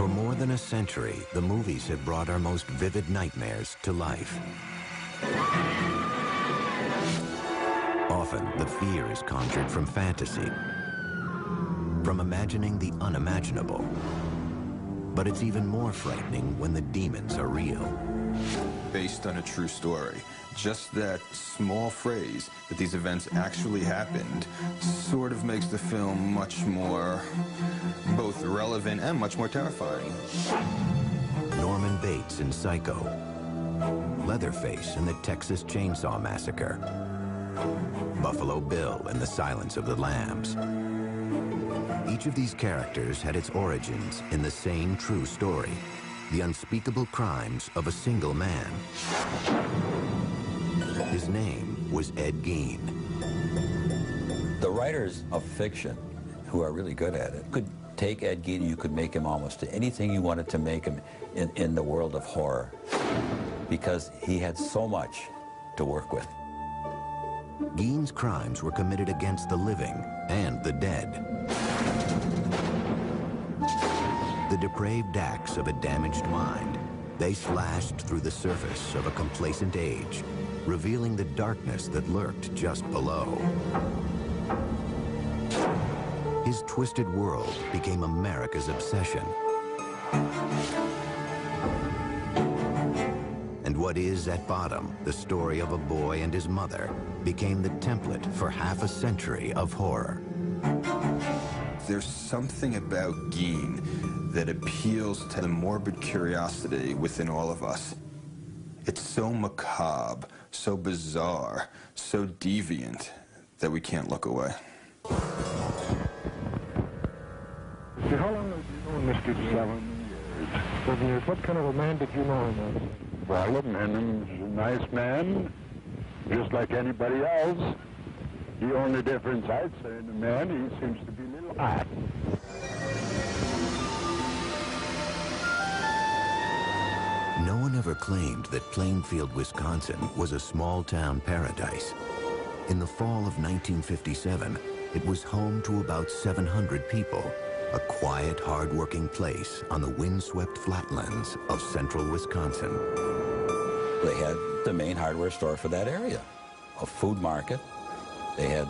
For more than a century, the movies have brought our most vivid nightmares to life. Often, the fear is conjured from fantasy, from imagining the unimaginable. But it's even more frightening when the demons are real. Based on a true story. Just that small phrase that these events actually happened sort of makes the film much more both relevant and much more terrifying. Norman Bates in Psycho, Leatherface in the Texas Chainsaw Massacre, Buffalo Bill in The Silence of the Lambs. Each of these characters had its origins in the same true story, the unspeakable crimes of a single man. His name was Ed Gein. The writers of fiction, who are really good at it, could take Ed Gein and you could make him almost anything you wanted to make him in the world of horror, because he had so much to work with. Gein's crimes were committed against the living and the dead. The depraved acts of a damaged mind, they slashed through the surface of a complacent age, revealing the darkness that lurked just below. His twisted world became America's obsession. And what is at bottom, the story of a boy and his mother, became the template for half a century of horror. There's something about Gein that appeals to the morbid curiosity within all of us. It's so macabre, so bizarre, so deviant that we can't look away. How long have you known Mr. Gein? 7 years. What kind of a man did you know him as? Well, Him is a nice man, just like anybody else. The only difference I'd say in the man, he seems to be a little hot. No one ever claimed that Plainfield, Wisconsin was a small-town paradise. In the fall of 1957, it was home to about 700 people, a quiet, hard-working place on the windswept flatlands of central Wisconsin. They had the main hardware store for that area, a food market. They had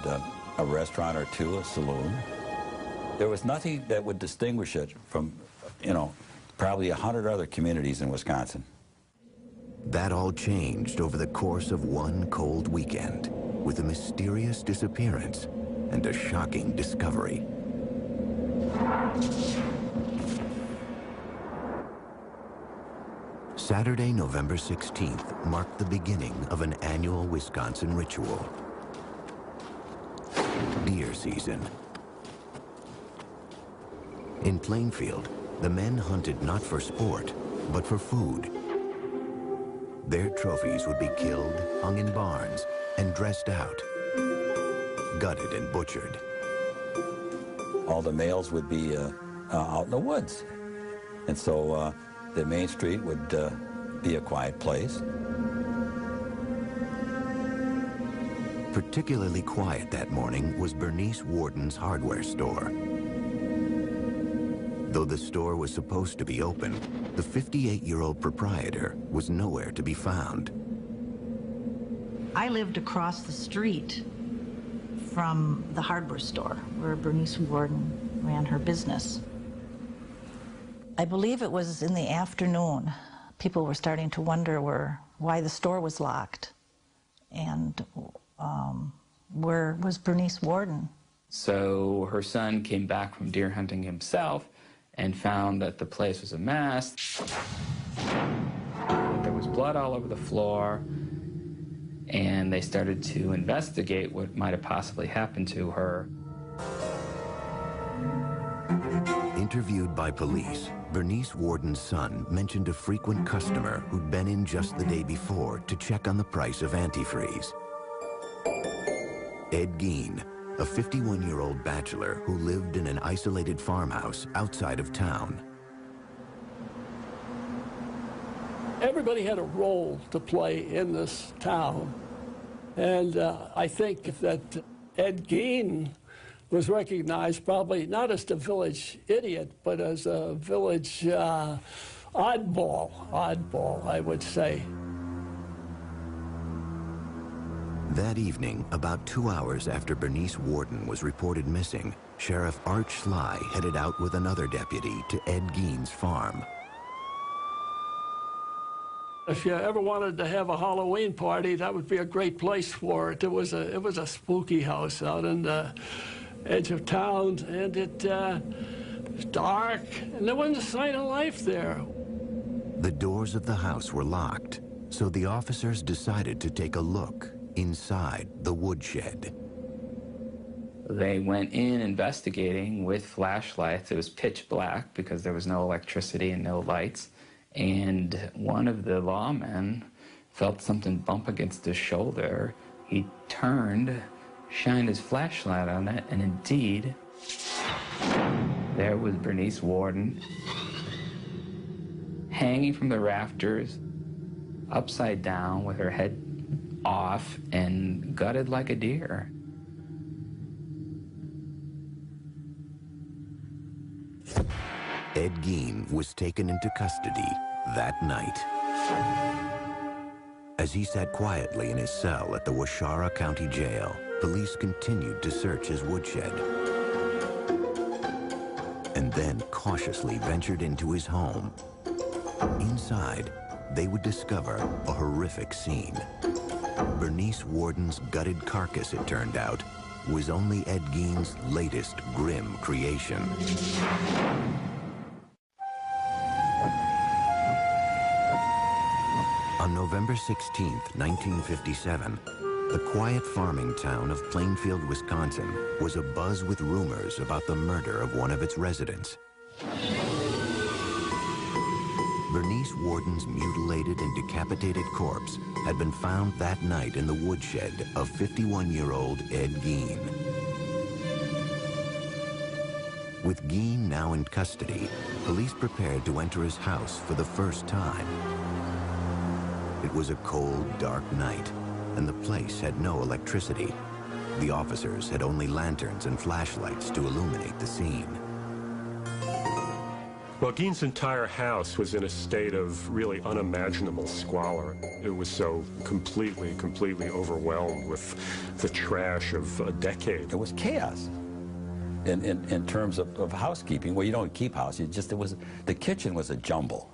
a restaurant or two, a saloon. There was nothing that would distinguish it from, probably 100 other communities in Wisconsin. That all changed over the course of one cold weekend, with a mysterious disappearance and a shocking discovery. Saturday, November 16th, marked the beginning of an annual Wisconsin ritual. Deer season. In Plainfield, the men hunted not for sport, but for food. Their trophies would be killed, hung in barns, and dressed out, gutted and butchered. All the males would be out in the woods. And so the main street would be a quiet place. Particularly quiet that morning was Bernice Warden's hardware store. Though the store was supposed to be open, the 58-year-old proprietor was nowhere to be found. I lived across the street from the hardware store where Bernice Warden ran her business. I believe it was in the afternoon. People were starting to wonder why the store was locked and where was Bernice Warden. So her son came back from deer hunting himself and found that the place was a mess. There was blood all over the floor, and they started to investigate what might have possibly happened to her. Interviewed by police, Bernice Warden's son mentioned a frequent customer who'd been in just the day before to check on the price of antifreeze. Ed Gein, a 51-year-old bachelor who lived in an isolated farmhouse outside of town. Everybody had a role to play in this town. And I think that Ed Gein was recognized probably not as the village idiot, but as a village oddball, I would say. That evening, about 2 hours after Bernice Warden was reported missing, Sheriff Art Schley headed out with another deputy to Ed Gein's farm. If you ever wanted to have a Halloween party, that would be a great place for it. It was a spooky house out in the edge of town, and it was dark, and there wasn't a sign of life there. The doors of the house were locked, so the officers decided to take a look inside the woodshed. They went in investigating with flashlights. It was pitch black because there was no electricity and no lights. And one of the lawmen felt something bump against his shoulder. He turned, shined his flashlight on it, and indeed, there was Bernice Warden hanging from the rafters, upside down with her head off and gutted like a deer. Ed Gein was taken into custody that night. As he sat quietly in his cell at the Waushara County Jail, police continued to search his woodshed and then cautiously ventured into his home. Inside, they would discover a horrific scene. Bernice Warden's gutted carcass, it turned out, was only Ed Gein's latest grim creation. On November 16, 1957, the quiet farming town of Plainfield, Wisconsin was abuzz with rumors about the murder of one of its residents. Bernice Warden's mutilated and decapitated corpse had been found that night in the woodshed of 51-year-old Ed Gein. With Gein now in custody, police prepared to enter his house for the first time. It was a cold, dark night, and the place had no electricity. The officers had only lanterns and flashlights to illuminate the scene. Well, Gein's entire house was in a state of really unimaginable squalor. It was so completely overwhelmed with the trash of a decade. It was chaos in terms of housekeeping. Well, you don't keep house. The kitchen was a jumble.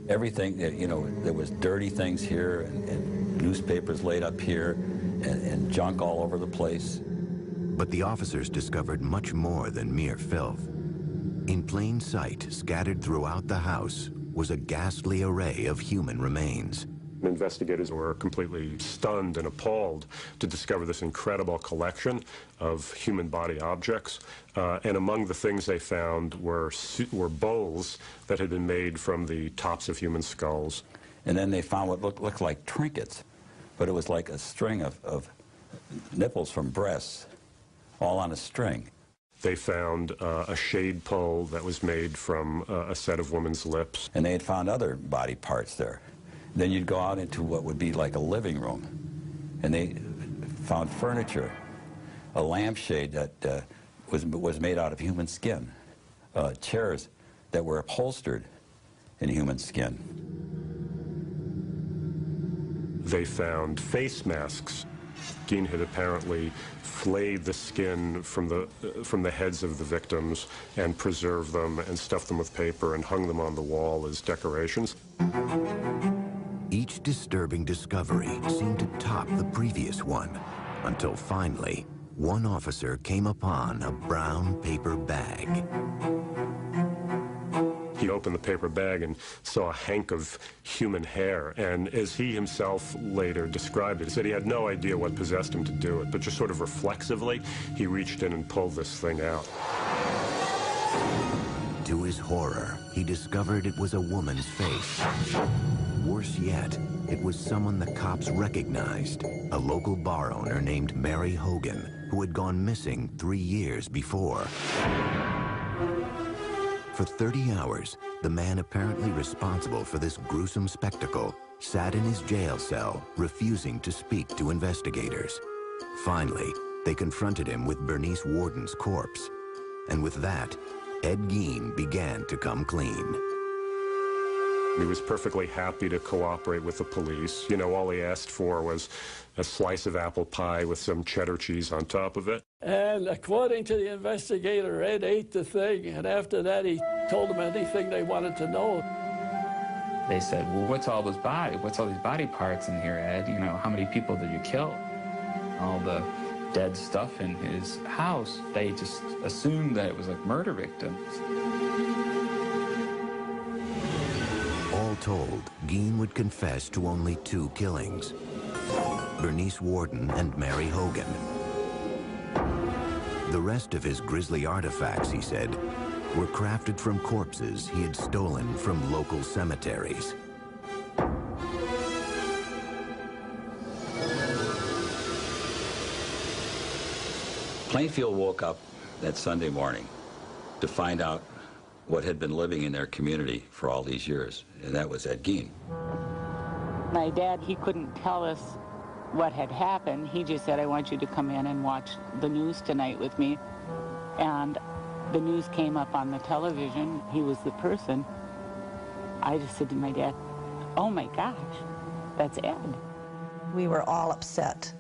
Everything, you know, there was dirty things here and newspapers laid up here and junk all over the place. But the officers discovered much more than mere filth. In plain sight, scattered throughout the house, was a ghastly array of human remains. Investigators were completely stunned and appalled to discover this incredible collection of human body objects. And among the things they found were bowls that had been made from the tops of human skulls. And then they found what looked like trinkets, but it was like a string of nipples from breasts, all on a string. They found a shade pole that was made from a set of women's lips. And they had found other body parts there. Then you'd go out into what would be like a living room, and they found furniture, a lampshade that was made out of human skin, chairs that were upholstered in human skin. They found face masks. Gein had apparently flayed the skin from the heads of the victims and preserved them and stuffed them with paper and hung them on the wall as decorations. Each disturbing discovery seemed to top the previous one, until finally, one officer came upon a brown paper bag. He opened the paper bag and saw a hank of human hair, and as he himself later described it, he said he had no idea what possessed him to do it, but just sort of reflexively, he reached in and pulled this thing out. To his horror, he discovered it was a woman's face. Worse yet, it was someone the cops recognized, a local bar owner named Mary Hogan, who had gone missing 3 years before. For 30 hours, the man apparently responsible for this gruesome spectacle sat in his jail cell, refusing to speak to investigators. Finally, they confronted him with Bernice Worden's corpse. And with that, Ed Gein began to come clean. He was perfectly happy to cooperate with the police. You know, all he asked for was a slice of apple pie with some cheddar cheese on top of it. And according to the investigator, Ed ate the thing, and after that he told them anything they wanted to know. They said, well, what's all these body parts in here, Ed? You know, how many people did you kill? All the dead stuff in his house, they just assumed that it was like murder victims. All told, Gein would confess to only 2 killings: Bernice Worden and Mary Hogan. The rest of his grisly artifacts, he said, were crafted from corpses he had stolen from local cemeteries. Plainfield woke up that Sunday morning to find out what had been living in their community for all these years, and that was Ed Gein. My dad, he couldn't tell us what had happened. He just said, I want you to come in and watch the news tonight with me. And the news came up on the television. He was the person. I just said to my dad, oh my gosh, that's Ed. We were all upset.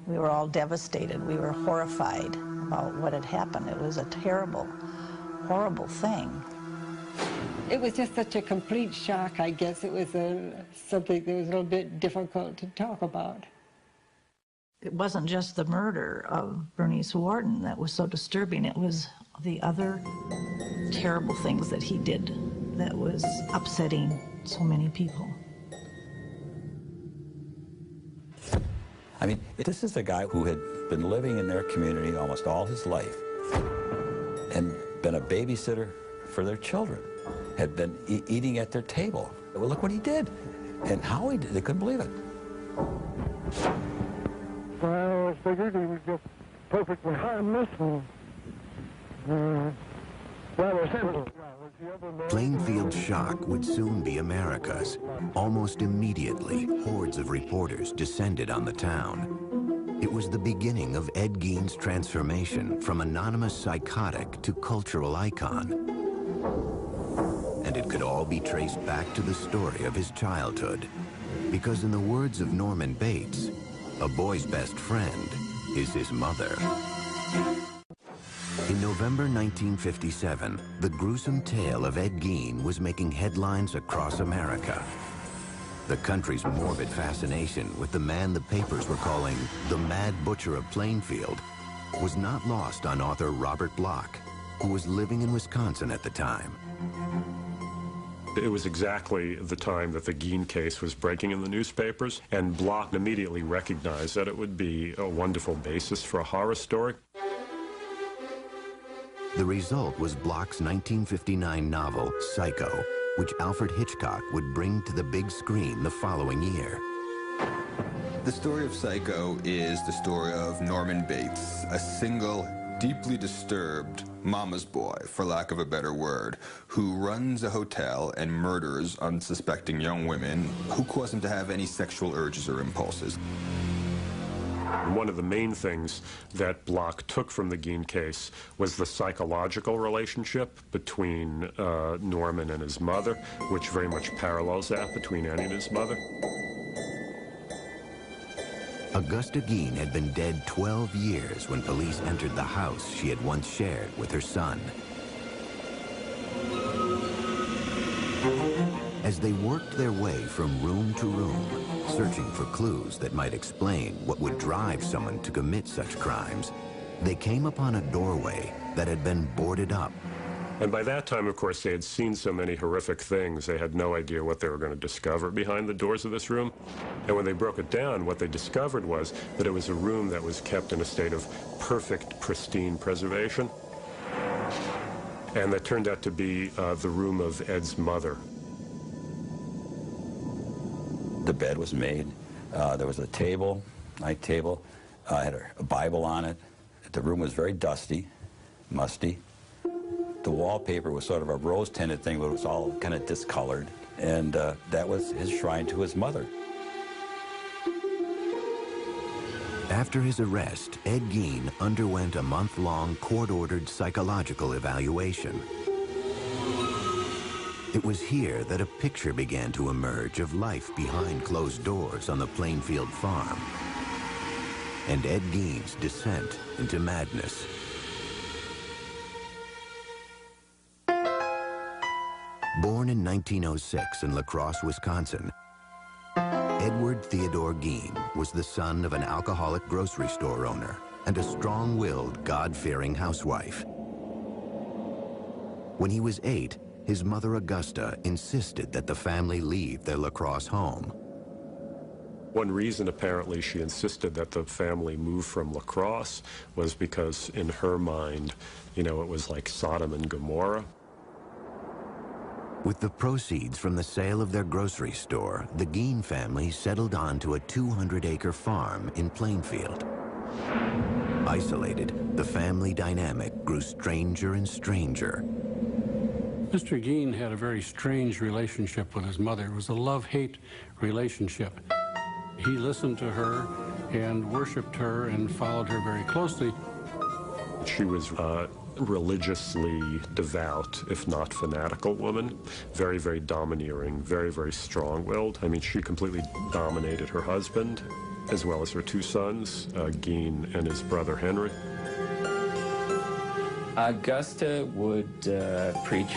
We were all devastated. We were horrified about what had happened. It was a terrible, horrible thing. It was just such a complete shock, I guess. It was something that was a little bit difficult to talk about. It wasn't just the murder of Bernice Worden that was so disturbing. It was the other terrible things that he did that was upsetting so many people. I mean, this is a guy who had been living in their community almost all his life and been a babysitter for their children, had been eating at their table. Well, look what he did and how he did. They couldn't believe it. Well, I figured he was just perfectly harmless and rather simple. Plainfield's shock would soon be America's. Almost immediately, hordes of reporters descended on the town. It was the beginning of Ed Gein's transformation from anonymous psychotic to cultural icon. And it could all be traced back to the story of his childhood. Because in the words of Norman Bates, a boy's best friend is his mother. In November 1957, the gruesome tale of Ed Gein was making headlines across America. The country's morbid fascination with the man the papers were calling the Mad Butcher of Plainfield was not lost on author Robert Bloch, who was living in Wisconsin at the time. It was exactly the time that the Gein case was breaking in the newspapers, and Bloch immediately recognized that it would be a wonderful basis for a horror story. The result was Bloch's 1959 novel, Psycho, which Alfred Hitchcock would bring to the big screen the following year. The story of Psycho is the story of Norman Bates, a single, deeply disturbed mama's boy, for lack of a better word, who runs a hotel and murders unsuspecting young women who cause him to have any sexual urges or impulses. One of the main things that Bloch took from the Gein case was the psychological relationship between Norman and his mother, which very much parallels that between Annie and his mother. Augusta Gein had been dead 12 years when police entered the house she had once shared with her son. As they worked their way from room to room, searching for clues that might explain what would drive someone to commit such crimes, they came upon a doorway that had been boarded up. And by that time, of course, they had seen so many horrific things, they had no idea what they were going to discover behind the doors of this room. And when they broke it down, what they discovered was that it was a room that was kept in a state of perfect, pristine preservation. And that turned out to be the room of Ed's mother. The bed was made. There was a table, night table, had a Bible on it. The room was very dusty, musty. The wallpaper was sort of a rose-tinted thing, but it was all kind of discolored. And that was his shrine to his mother. After his arrest, Ed Gein underwent a month-long court-ordered psychological evaluation. It was here that a picture began to emerge of life behind closed doors on the Plainfield farm, and Ed Gein's descent into madness. Born in 1906 in La Crosse, Wisconsin, Edward Theodore Gein was the son of an alcoholic grocery store owner and a strong-willed, God-fearing housewife. When he was 8, his mother Augusta insisted that the family leave their La Crosse home. One reason, apparently, she insisted that the family move from La Crosse was because, in her mind, you know, it was like Sodom and Gomorrah. With the proceeds from the sale of their grocery store, the Gein family settled onto a 200-acre farm in Plainfield. Isolated, the family dynamic grew stranger and stranger. Mr. Gein had a very strange relationship with his mother. It was a love-hate relationship. He listened to her and worshipped her and followed her very closely. She was religiously devout, if not fanatical woman. Very, very domineering, very, very strong-willed. I mean, she completely dominated her husband, as well as her 2 sons, Gein and his brother Henry. Augusta would preach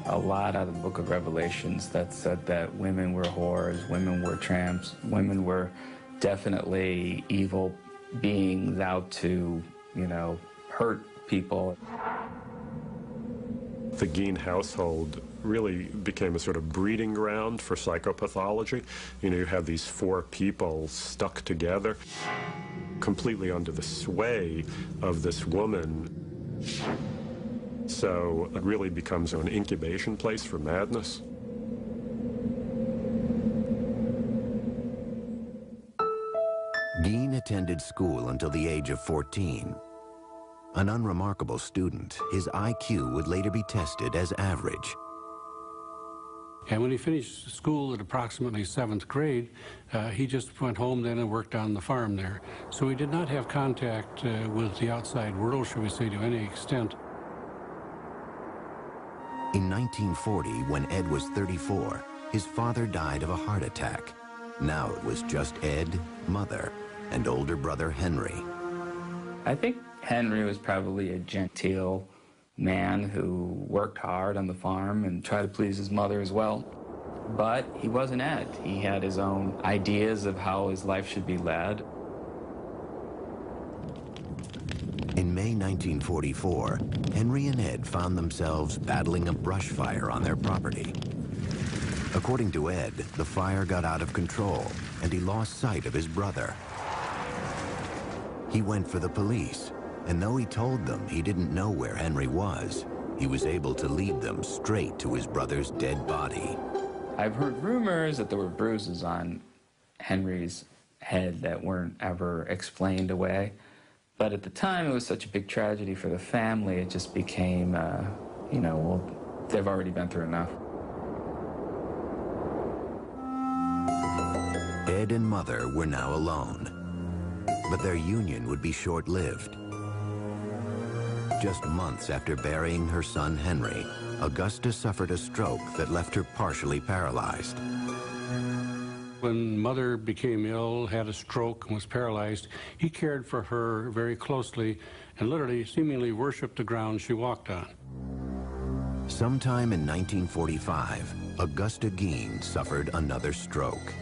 a lot out of the book of Revelations that said that women were whores, women were tramps, women were definitely evil beings out to, you know, hurt people. The Gein household really became a sort of breeding ground for psychopathology. You know, you had these 4 people stuck together, completely under the sway of this woman. So it really becomes an incubation place for madness. Gein attended school until the age of 14. An unremarkable student, his IQ would later be tested as average. And when he finished school at approximately 7th grade, he just went home then and worked on the farm there. So he did not have contact with the outside world, shall we say, to any extent. In 1940, when Ed was 34, his father died of a heart attack. Now it was just Ed, mother, and older brother Henry. I think Henry was probably a genteel man who worked hard on the farm and tried to please his mother as well. But he wasn't Ed. He had his own ideas of how his life should be led. In May 1944, Henry and Ed found themselves battling a brush fire on their property. According to Ed, the fire got out of control and he lost sight of his brother. He went for the police, and though he told them he didn't know where Henry was, he was able to lead them straight to his brother's dead body. I've heard rumors that there were bruises on Henry's head that weren't ever explained away. But at the time, it was such a big tragedy for the family, it just became, you know, well, they've already been through enough. Ed and Mother were now alone, but their union would be short-lived. Just months after burying her son Henry, Augusta suffered a stroke that left her partially paralyzed. When Mother became ill, had a stroke, and was paralyzed, he cared for her very closely and literally, seemingly worshipped the ground she walked on. Sometime in 1945, Augusta Gein suffered another stroke.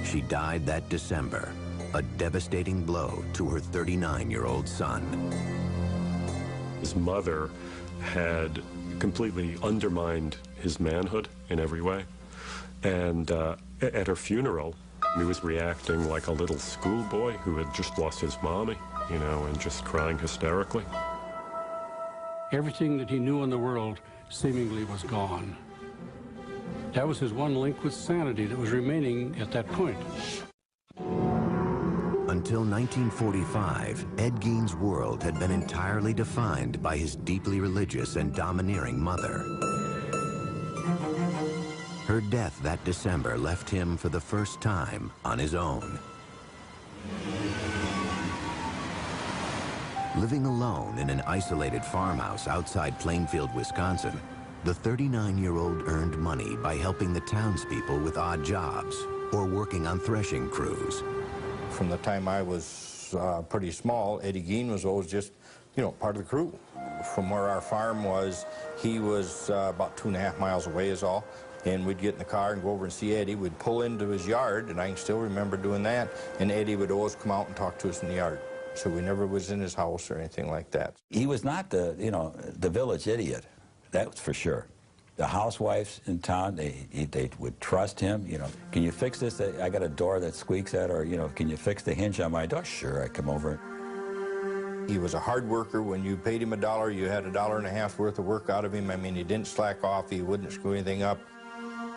She died that December, a devastating blow to her 39-year-old son. His mother had completely undermined his manhood in every way. And at her funeral, he was reacting like a little schoolboy who had just lost his mommy, you know, and just crying hysterically. Everything that he knew in the world seemingly was gone. That was his one link with sanity that was remaining at that point. Until 1945, Ed Gein's world had been entirely defined by his deeply religious and domineering mother. Her death that December left him for the first time on his own. Living alone in an isolated farmhouse outside Plainfield, Wisconsin, the 39-year-old earned money by helping the townspeople with odd jobs or working on threshing crews. From the time I was pretty small, Eddie Gein was always just, you know, part of the crew. From where our farm was, he was about 2.5 miles away is all. And we'd get in the car and go over and see Eddie. We'd pull into his yard, and I can still remember doing that. And Eddie would always come out and talk to us in the yard. So we never was in his house or anything like that. He was not the, you know, the village idiot. That's for sure. The housewives in town, they would trust him. You know, can you fix this? I got a door that squeaks at, or, you know, can you fix the hinge on my door? Sure, I come over. He was a hard worker. When you paid him $1, you had $1.50 worth of work out of him. I mean, he didn't slack off. He wouldn't screw anything up.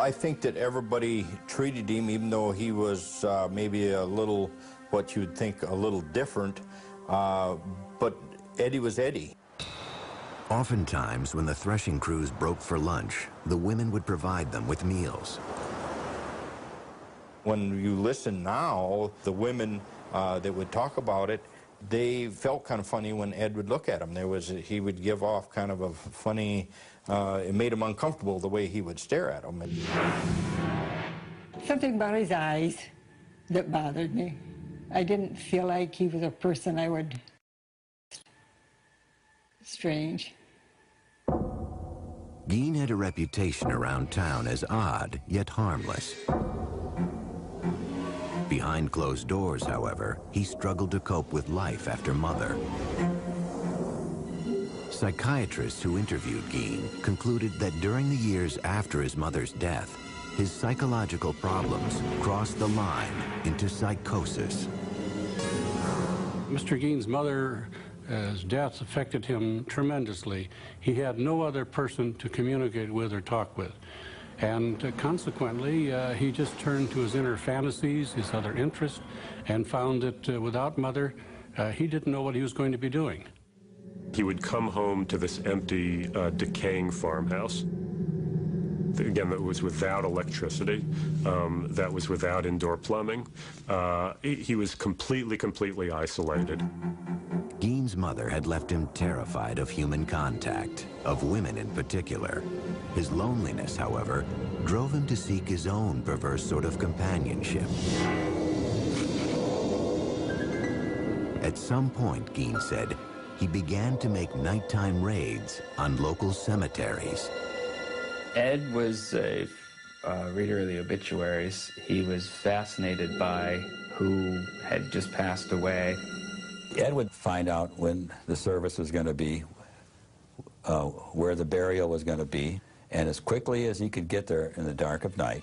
I think that everybody treated him, even though he was maybe a little, what you would think, a little different, but Eddie was Eddie. Oftentimes, when the threshing crews broke for lunch, the women would provide them with meals. When you listen now, the women that would talk about it, they felt kind of funny when Ed would look at them. He would give off kind of a funny, it made him uncomfortable the way he would stare at them. Something about his eyes that bothered me. I didn't feel like he was a person I would... Strange. Gein had a reputation around town as odd, yet harmless. Behind closed doors, however, he struggled to cope with life after Mother. Psychiatrists who interviewed Gein concluded that during the years after his mother's death, his psychological problems crossed the line into psychosis. Mr. Gein's mother's death affected him tremendously. He had no other person to communicate with or talk with. And consequently, he just turned to his inner fantasies, his other interests, and found that without Mother, he didn't know what he was going to be doing. He would come home to this empty, decaying farmhouse. Again, that was without electricity, that was without indoor plumbing. He was completely isolated. Gein's mother had left him terrified of human contact, of women in particular. His loneliness, however, drove him to seek his own perverse sort of companionship. At some point, Gein said, he began to make nighttime raids on local cemeteries. Ed was a reader of the obituaries. He was fascinated by who had just passed away. Ed would find out when the service was going to be, where the burial was going to be, and as quickly as he could get there in the dark of night,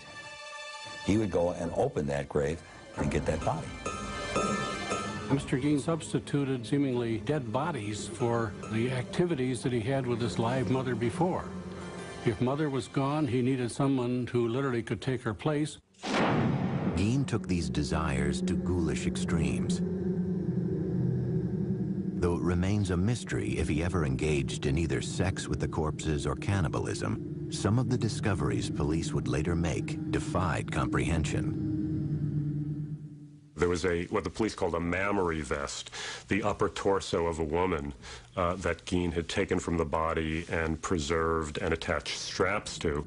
he would go and open that grave and get that body. Mr. Gein substituted seemingly dead bodies for the activities that he had with his live mother before. If Mother was gone, he needed someone who literally could take her place. Gein took these desires to ghoulish extremes. Though it remains a mystery if he ever engaged in either sex with the corpses or cannibalism, some of the discoveries police would later make defied comprehension. There was what the police called a mammary vest, the upper torso of a woman that Gein had taken from the body and preserved and attached straps to.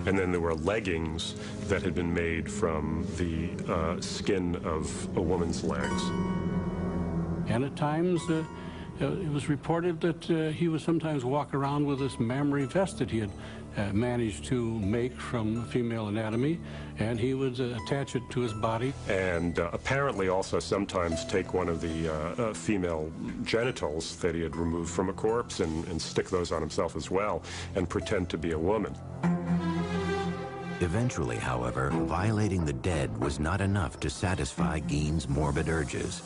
And then there were leggings that had been made from the skin of a woman's legs. And at times, it was reported that he would sometimes walk around with this mammary vest that he had managed to make from female anatomy, and he would attach it to his body. And apparently also sometimes take one of the female genitals that he had removed from a corpse and stick those on himself as well and pretend to be a woman. Eventually, however, violating the dead was not enough to satisfy Gein's morbid urges.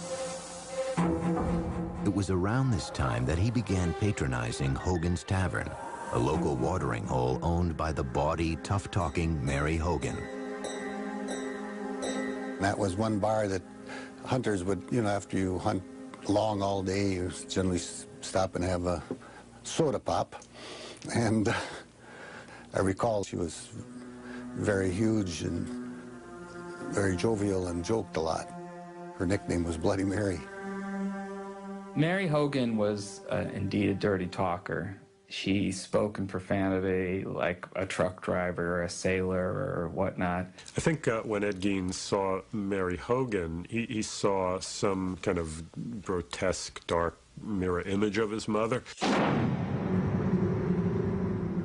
It was around this time that he began patronizing Hogan's Tavern, a local watering hole owned by the bawdy, tough-talking Mary Hogan. That was one bar that hunters would, you know, after you hunt long all day, you generally stop and have a soda pop. And I recall she was very huge and very jovial and joked a lot. Her nickname was Bloody Mary. Mary Hogan was indeed a dirty talker. She spoke in profanity like a truck driver or a sailor or whatnot. I think when Ed Gein saw Mary Hogan, he saw some kind of grotesque, dark mirror image of his mother.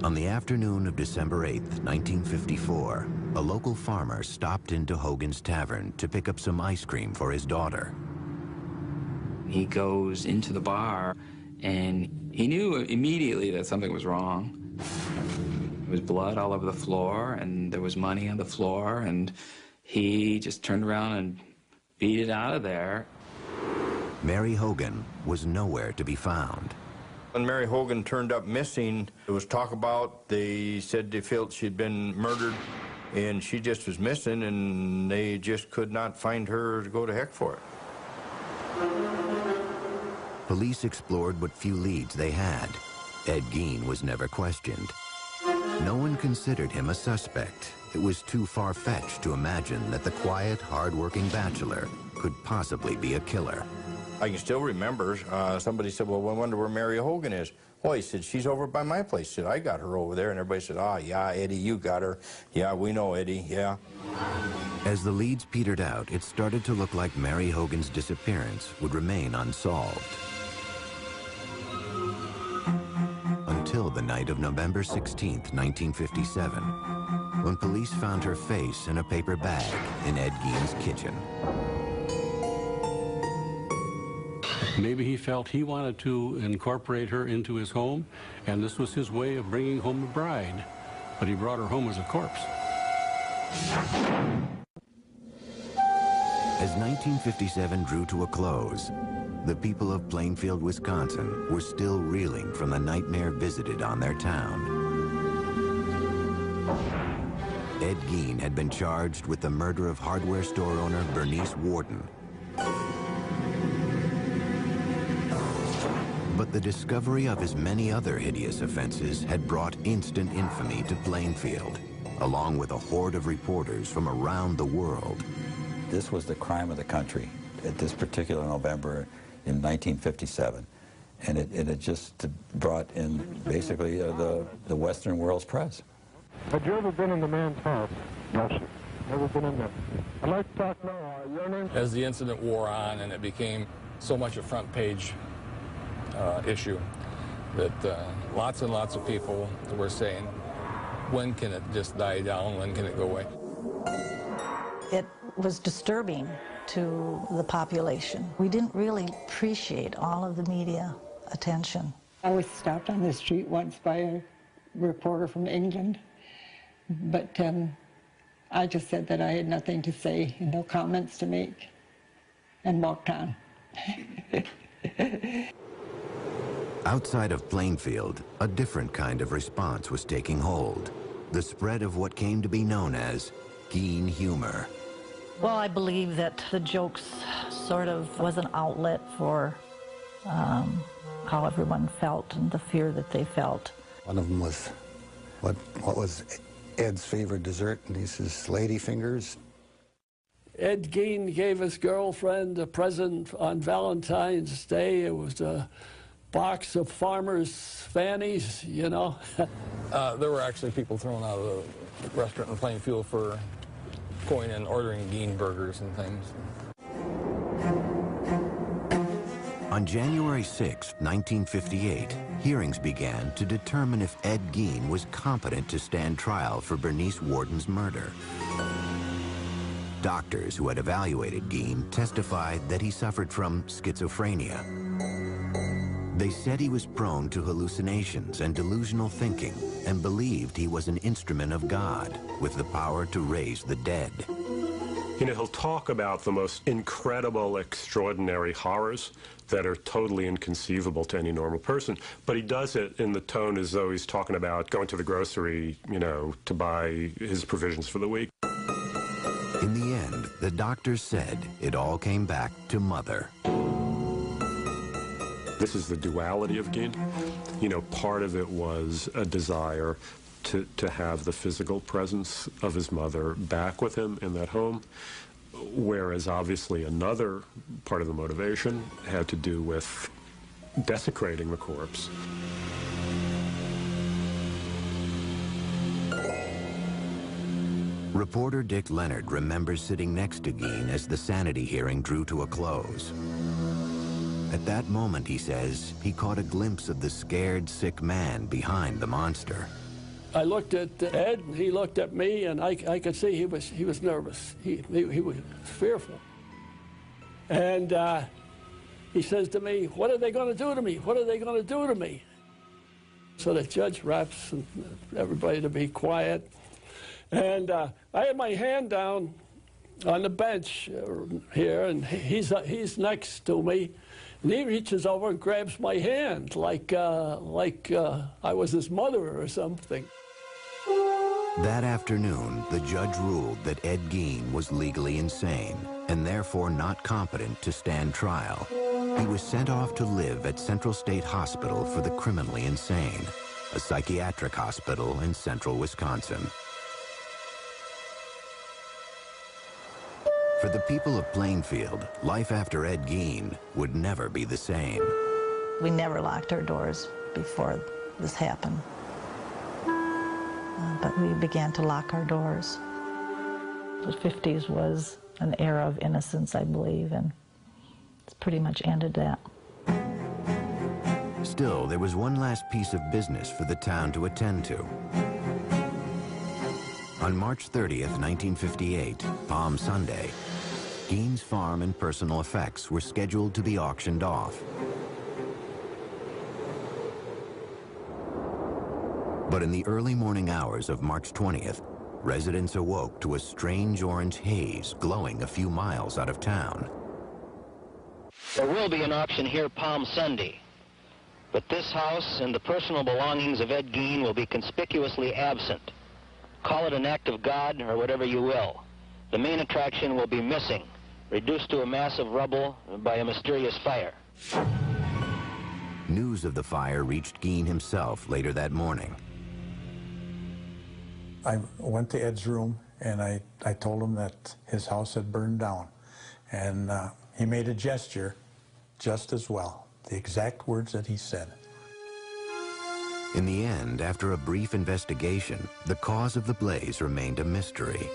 On the afternoon of December 8th, 1954, a local farmer stopped into Hogan's Tavern to pick up some ice cream for his daughter. He goes into the bar, and he knew immediately that something was wrong. There was blood all over the floor, and there was money on the floor, and he just turned around and beat it out of there. Mary Hogan was nowhere to be found. When Mary Hogan turned up missing, there was talk about, they said they felt she'd been murdered, and she just was missing, and they just could not find her to go to heck for it. Police explored what few leads they had. Ed Gein was never questioned. No one considered him a suspect. It was too far-fetched to imagine that the quiet, hard-working bachelor could possibly be a killer. I can still remember, somebody said, well, I wonder where Mary Hogan is. Well, he said, she's over by my place. He said, I got her over there. And everybody said, ah, yeah, Eddie, you got her. Yeah, we know Eddie, yeah. As the leads petered out, it started to look like Mary Hogan's disappearance would remain unsolved. Until the night of November 16th, 1957, when police found her face in a paper bag in Ed Gein's kitchen. Maybe he felt he wanted to incorporate her into his home, and this was his way of bringing home a bride. But he brought her home as a corpse. As 1957 drew to a close, the people of Plainfield, Wisconsin were still reeling from the nightmare visited on their town. Ed Gein had been charged with the murder of hardware store owner Bernice Warden. But the discovery of his many other hideous offenses had brought instant infamy to Plainfield, along with a horde of reporters from around the world. This was the crime of the country at this particular November in 1957. And it had just brought in basically the Western world's press. Had you ever been in the man's house? No, sir. Never been in there. I'd like to talk now. Your name? As the incident wore on and it became so much a front page issue that lots and lots of people were saying, when can it just die down? When can it go away? It was disturbing to the population. We didn't really appreciate all of the media attention. I was stopped on the street once by a reporter from England, but I just said that I had nothing to say and no comments to make, and walked on. Outside of Plainfield, a different kind of response was taking hold. The spread of what came to be known as Gein humor. Well, I believe that the jokes sort of was an outlet for how everyone felt and the fear that they felt. One of them was, what was Ed's favorite dessert? And he says, lady fingers. Ed Gein gave his girlfriend a present on Valentine's Day. It was a box of farmers' fannies, you know. There were actually people thrown out of the restaurant in Plainfield for going and ordering Gein burgers and things. On January 6, 1958, hearings began to determine if Ed Gein was competent to stand trial for Bernice Warden's murder. Doctors who had evaluated Gein testified that he suffered from schizophrenia. They said he was prone to hallucinations and delusional thinking and believed he was an instrument of God with the power to raise the dead. You know, he'll talk about the most incredible, extraordinary horrors that are totally inconceivable to any normal person, but he does it in the tone as though he's talking about going to the grocery, you know, to buy his provisions for the week. In the end, the doctors said it all came back to Mother. This is the duality of Gein. You know, part of it was a desire to have the physical presence of his mother back with him in that home, whereas obviously another part of the motivation had to do with desecrating the corpse. Reporter Dick Leonard remembers sitting next to Gein as the sanity hearing drew to a close. At that moment, he says, he caught a glimpse of the scared, sick man behind the monster. I looked at Ed, and he looked at me, and I could see he was nervous. He was fearful. And he says to me, "What are they going to do to me? What are they going to do to me?" So the judge raps and everybody to be quiet. And I had my hand down on the bench here, and he's next to me. And he reaches over and grabs my hand like I was his mother or something. That afternoon, the judge ruled that Ed Gein was legally insane and therefore not competent to stand trial. He was sent off to live at Central State Hospital for the Criminally Insane, a psychiatric hospital in central Wisconsin. For the people of Plainfield, life after Ed Gein would never be the same. We never locked our doors before this happened. But we began to lock our doors. The 50s was an era of innocence, I believe, and it's pretty much ended that. Still, there was one last piece of business for the town to attend to. On March 30th, 1958, Palm Sunday, Gein's farm and personal effects were scheduled to be auctioned off. But in the early morning hours of March 20th, residents awoke to a strange orange haze glowing a few miles out of town. There will be an auction here Palm Sunday, but this house and the personal belongings of Ed Gein will be conspicuously absent. Call it an act of God or whatever you will. The main attraction will be missing, reduced to a mass of rubble by a mysterious fire. News of the fire reached Gein himself later that morning. I went to Ed's room and I told him that his house had burned down. And he made a gesture just as well, the exact words that he said. In the end, after a brief investigation, the cause of the blaze remained a mystery.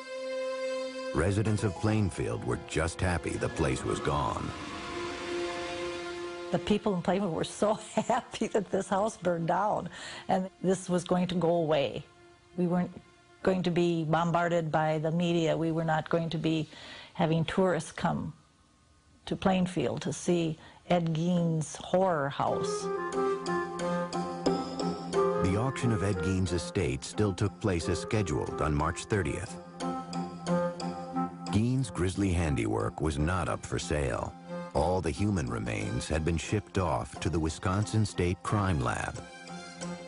Residents of Plainfield were just happy the place was gone. The people in Plainfield were so happy that this house burned down and this was going to go away. We weren't going to be bombarded by the media. We were not going to be having tourists come to Plainfield to see Ed Gein's horror house. The auction of Ed Gein's estate still took place as scheduled on March 30th. Gein's grisly handiwork was not up for sale. All the human remains had been shipped off to the Wisconsin State Crime Lab.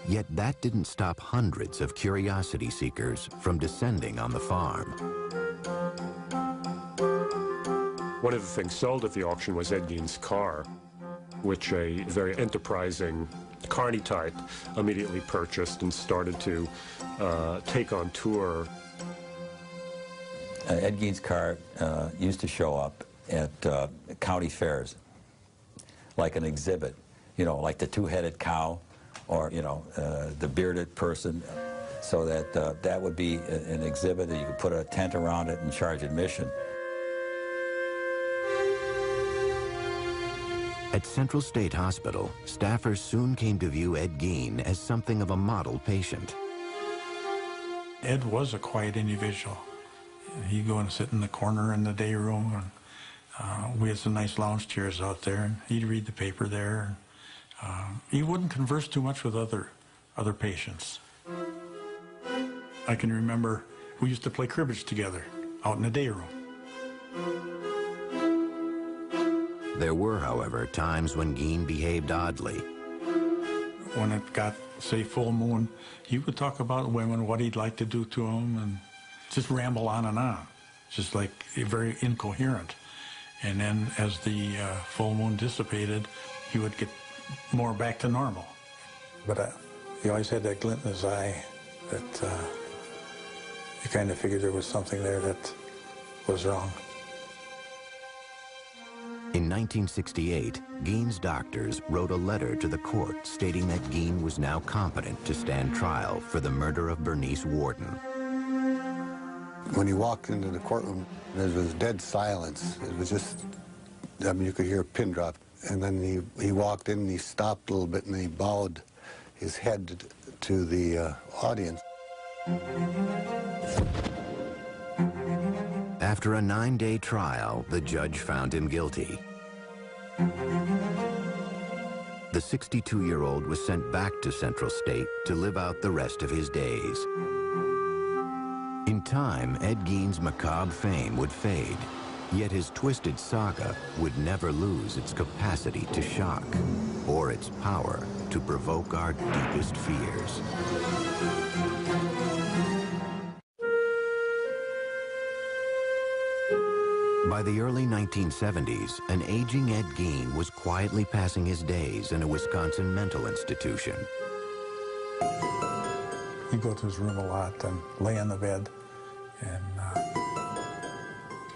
Yet that didn't stop hundreds of curiosity seekers from descending on the farm. One of the things sold at the auction was Ed Gein's car, which a very enterprising carny type immediately purchased and started to take on tour. Ed Gein's car used to show up at county fairs, like an exhibit, you know, like the two-headed cow, or, you know, the bearded person, so that that would be an exhibit that you could put a tent around it and charge admission. At Central State Hospital, staffers soon came to view Ed Gein as something of a model patient. Ed was a quiet individual. He'd go and sit in the corner in the day room, and we had some nice lounge chairs out there, and he'd read the paper there. He wouldn't converse too much with other patients. I can remember we used to play cribbage together out in the day room. There were, however, times when Gein behaved oddly. When it got, say, full moon, he would talk about women, what he'd like to do to them, and just ramble on and on, just like very incoherent. And then as the full moon dissipated, he would get more back to normal. But he always had that glint in his eye that you kind of figured there was something there that was wrong. In 1968, Gein's doctors wrote a letter to the court stating that Gein was now competent to stand trial for the murder of Bernice Worden. When he walked into the courtroom, there was dead silence. It was just, I mean, you could hear a pin drop. And then he walked in and he stopped a little bit and he bowed his head to the audience. After a 9-day trial, the judge found him guilty. The 62-year-old was sent back to Central State to live out the rest of his days. In time, Ed Gein's macabre fame would fade, yet his twisted saga would never lose its capacity to shock or its power to provoke our deepest fears. By the early 1970s, an aging Ed Gein was quietly passing his days in a Wisconsin mental institution. He'd go to his room a lot and lay on the bed and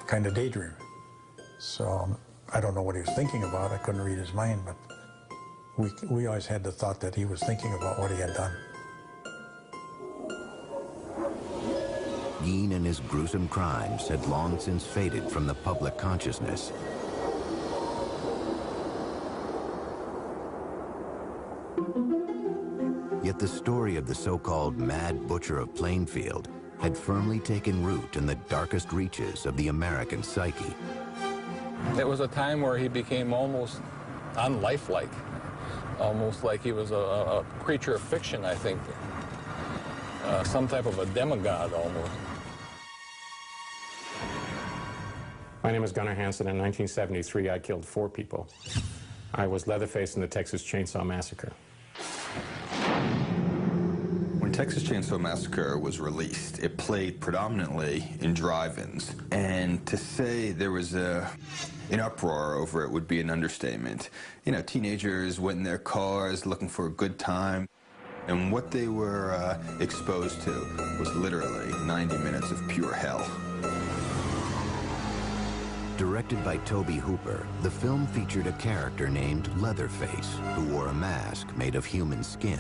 kind of daydream. So I don't know what he was thinking about. I couldn't read his mind, but we always had the thought that he was thinking about what he had done. Gein and his gruesome crimes had long since faded from the public consciousness. Yet the story of the so-called Mad Butcher of Plainfield had firmly taken root in the darkest reaches of the American psyche. It was a time where he became almost unlifelike, almost like he was a creature of fiction, I think. Some type of a demigod, almost. My name is Gunnar Hansen. In 1973, I killed 4 people. I was Leatherface in the Texas Chainsaw Massacre. When Texas Chainsaw Massacre was released, it played predominantly in drive-ins. And to say there was an uproar over it would be an understatement. You know, teenagers went in their cars looking for a good time. And what they were exposed to was literally 90 minutes of pure hell. Directed by Tobe Hooper, the film featured a character named Leatherface, who wore a mask made of human skin.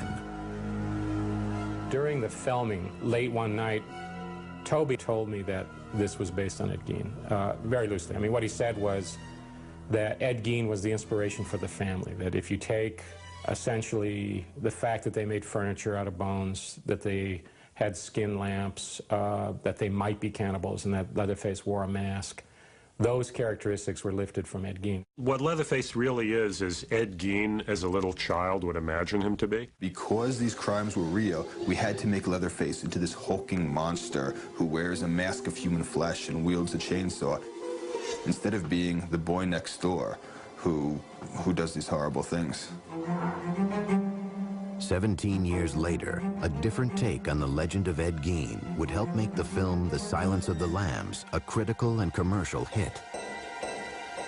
During the filming, late one night, Tobe told me that this was based on Ed Gein, very loosely. I mean, what he said was that Ed Gein was the inspiration for the family, that if you take essentially the fact that they made furniture out of bones, that they had skin lamps, that they might be cannibals, and that Leatherface wore a mask, those characteristics were lifted from Ed Gein. What Leatherface really is Ed Gein as a little child would imagine him to be. Because these crimes were real, we had to make Leatherface into this hulking monster who wears a mask of human flesh and wields a chainsaw, instead of being the boy next door who does these horrible things. 17 years later, a different take on the legend of Ed Gein would help make the film The Silence of the Lambs a critical and commercial hit.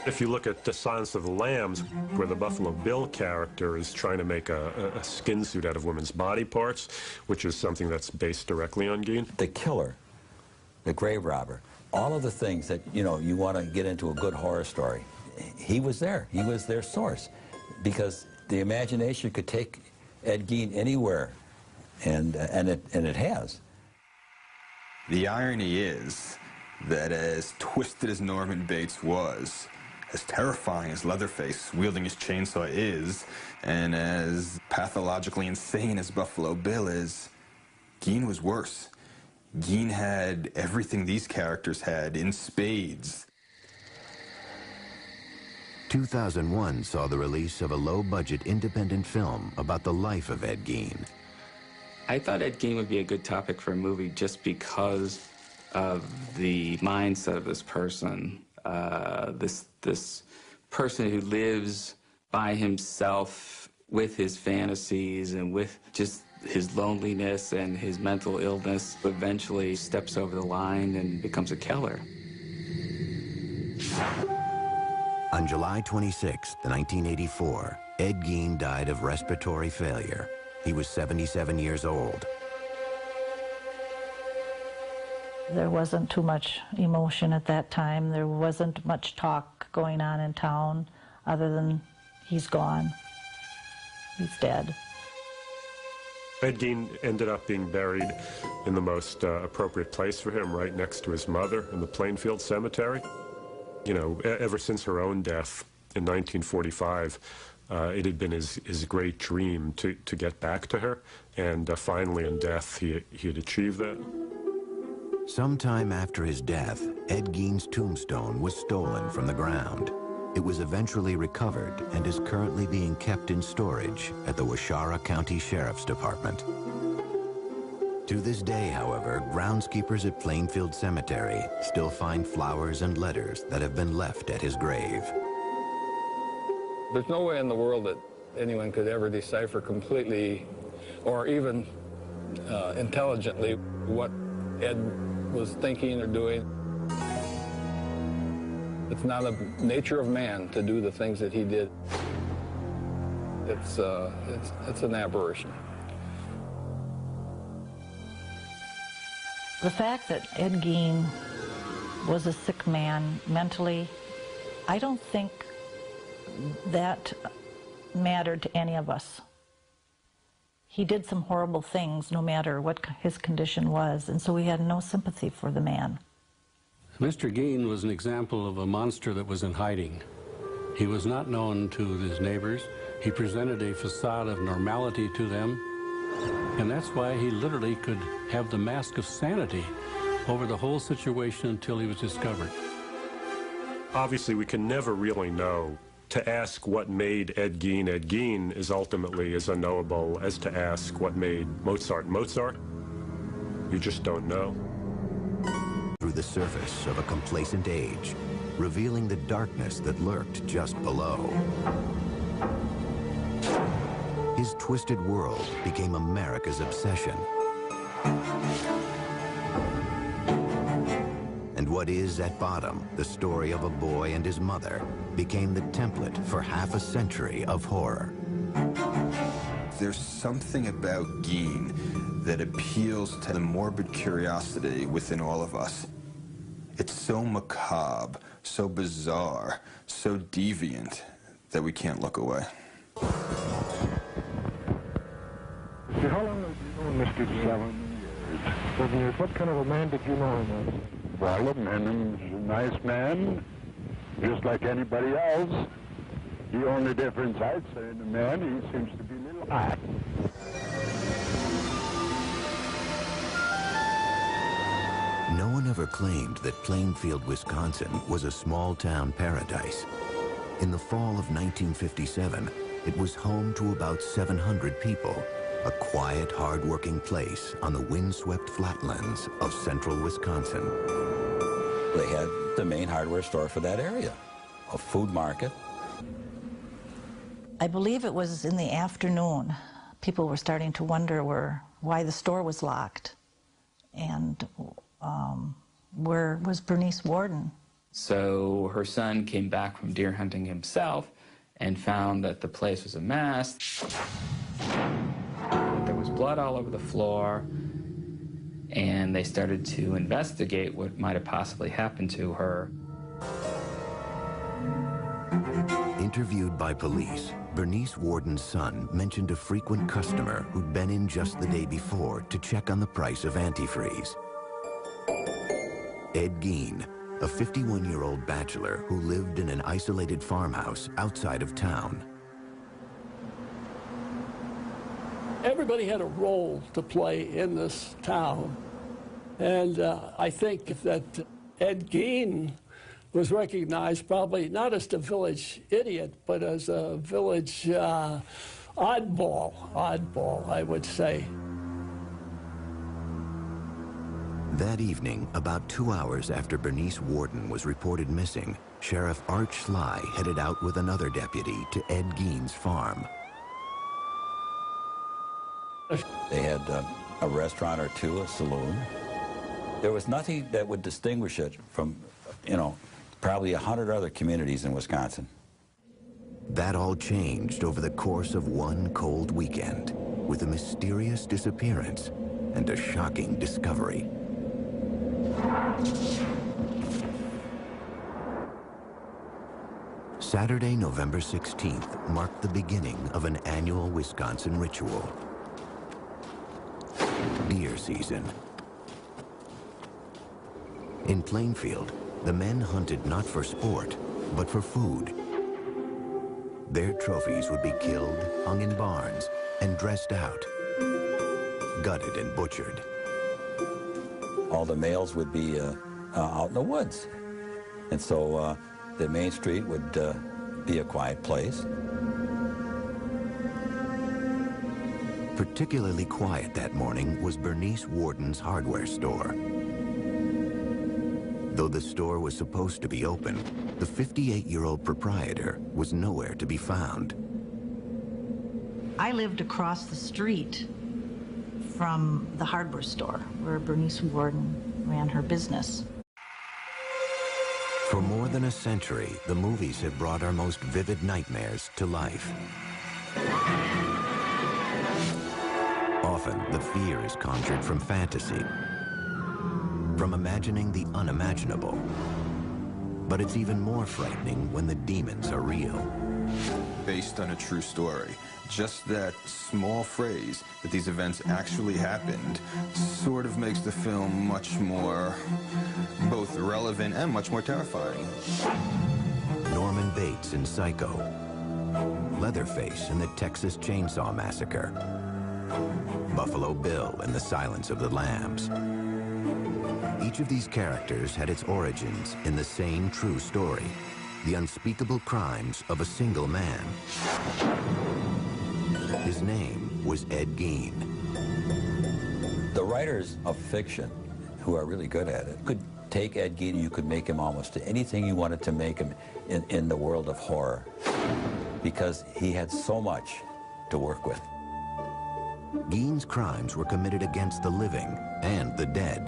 If you look at The Silence of the Lambs, where the Buffalo Bill character is trying to make a skin suit out of women's body parts, which is something that's based directly on Gein. The killer, the grave robber, all of the things that, you know, you want to get into a good horror story, he was there. He was their source. Because the imagination could take Ed Gein anywhere, and it has. The irony is that as twisted as Norman Bates was, as terrifying as Leatherface wielding his chainsaw is, and as pathologically insane as Buffalo Bill is, Gein was worse. Gein had everything these characters had in spades. 2001 saw the release of a low-budget independent film about the life of Ed Gein. I thought Ed Gein would be a good topic for a movie just because of the mindset of this person. This person who lives by himself with his fantasies and with just his loneliness and his mental illness, eventually steps over the line and becomes a killer. On July 26, 1984, Ed Gein died of respiratory failure. He was 77 years old. There wasn't too much emotion at that time. There wasn't much talk going on in town other than he's gone. He's dead. Ed Gein ended up being buried in the most appropriate place for him, right next to his mother in the Plainfield Cemetery. You know, ever since her own death in 1945, it had been his great dream to get back to her, and finally in death he had achieved that. Sometime after his death, Ed Gein's tombstone was stolen from the ground. It was eventually recovered and is currently being kept in storage at the Waushara County Sheriff's Department. To this day, however, groundskeepers at Plainfield Cemetery still find flowers and letters that have been left at his grave. There's no way in the world that anyone could ever decipher completely or even intelligently what Ed was thinking or doing. It's not a nature of man to do the things that he did. It's an aberration. The fact that Ed Gein was a sick man mentally, I don't think that mattered to any of us. He did some horrible things no matter what his condition was, and so we had no sympathy for the man. Mr. Gein was an example of a monster that was in hiding. He was not known to his neighbors. He presented a facade of normality to them, and that's why he literally could have the mask of sanity over the whole situation until he was discovered. Obviously, we can never really know. To ask what made Ed Gein is ultimately as unknowable as to ask what made Mozart Mozart. You just don't know. Through the surface of a complacent age, revealing the darkness that lurked just below. His twisted world became America's obsession. And what is at bottom, the story of a boy and his mother, became the template for half a century of horror. There's something about Gein that appeals to the morbid curiosity within all of us. It's so macabre, so bizarre, so deviant that we can't look away. How long have you known Mr. Gein? 7 years. What kind of a man did you know him as? Well, Menem's a nice man, just like anybody else. The only difference I'd say in the man, he seems to be a little hot. No one ever claimed that Plainfield, Wisconsin was a small-town paradise. In the fall of 1957, it was home to about 700 people, a quiet, hard-working place on the windswept flatlands of central Wisconsin. They had the main hardware store for that area, a food market. I believe it was in the afternoon. People were starting to wonder why the store was locked. And where was Bernice Warden? So her son came back from deer hunting himself and found that the place was a mess. There was blood all over the floor, and they started to investigate what might have possibly happened to her. Interviewed by police, Bernice Warden's son mentioned a frequent customer who'd been in just the day before to check on the price of antifreeze. Ed Gein, a 51-year-old bachelor who lived in an isolated farmhouse outside of town. Everybody had a role to play in this town. And I think that Ed Gein was recognized probably not as the village idiot, but as a village oddball, I would say. That evening, about 2 hours after Bernice Warden was reported missing, Sheriff Art Schley headed out with another deputy to Ed Gein's farm. They had a restaurant or two, a saloon. There was nothing that would distinguish it from, probably 100 other communities in Wisconsin. That all changed over the course of one cold weekend, with a mysterious disappearance and a shocking discovery. Saturday, November 16th marked the beginning of an annual Wisconsin ritual. Deer season. In Plainfield, the men hunted not for sport, but for food. Their trophies would be killed, hung in barns, and dressed out, gutted and butchered. All the males would be out in the woods. And so the main street would be a quiet place. Particularly quiet that morning was Bernice Warden's hardware store. Though the store was supposed to be open, the 58-year-old proprietor was nowhere to be found. I lived across the street from the hardware store where Bernice Warden ran her business. For more than a century, the movies have brought our most vivid nightmares to life. Often, the fear is conjured from fantasy, from imagining the unimaginable. But it's even more frightening when the demons are real. Based on a true story. Just that small phrase that these events actually happened sort of makes the film much more both relevant and much more terrifying. Norman Bates in Psycho, Leatherface in the Texas Chainsaw Massacre, Buffalo Bill in The Silence of the Lambs. Each of these characters had its origins in the same true story, the unspeakable crimes of a single man. His name was Ed Gein. The writers of fiction, who are really good at it, could take Ed Gein and you could make him almost anything you wanted to make him in the world of horror, because he had so much to work with. Gein's crimes were committed against the living and the dead.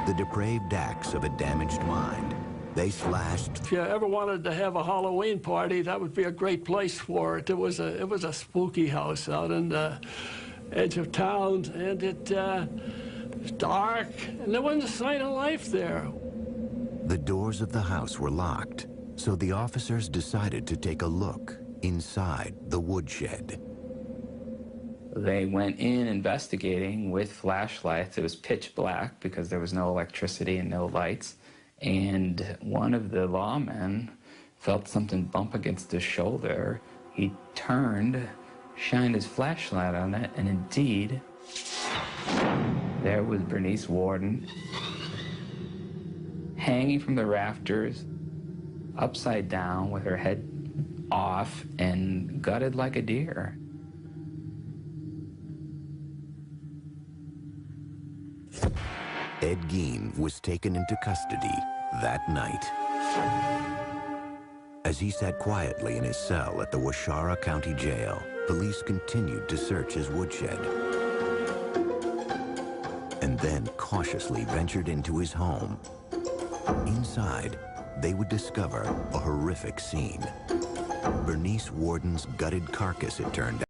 The depraved acts of a damaged mind. They slashed. If you ever wanted to have a Halloween party, that would be a great place for it. It was a spooky house out on the edge of town, and it was dark, and there wasn't a sign of life there. The doors of the house were locked, so the officers decided to take a look inside the woodshed. They went in investigating with flashlights. It was pitch black because there was no electricity and no lights. And one of the lawmen felt something bump against his shoulder. He turned, shined his flashlight on it, and indeed, there was Bernice Warden hanging from the rafters, upside down with her head off and gutted like a deer. Ed Gein was taken into custody that night. As he sat quietly in his cell at the Waushara County Jail, police continued to search his woodshed. And then cautiously ventured into his home. Inside, they would discover a horrific scene. Bernice Warden's gutted carcass, it turned out.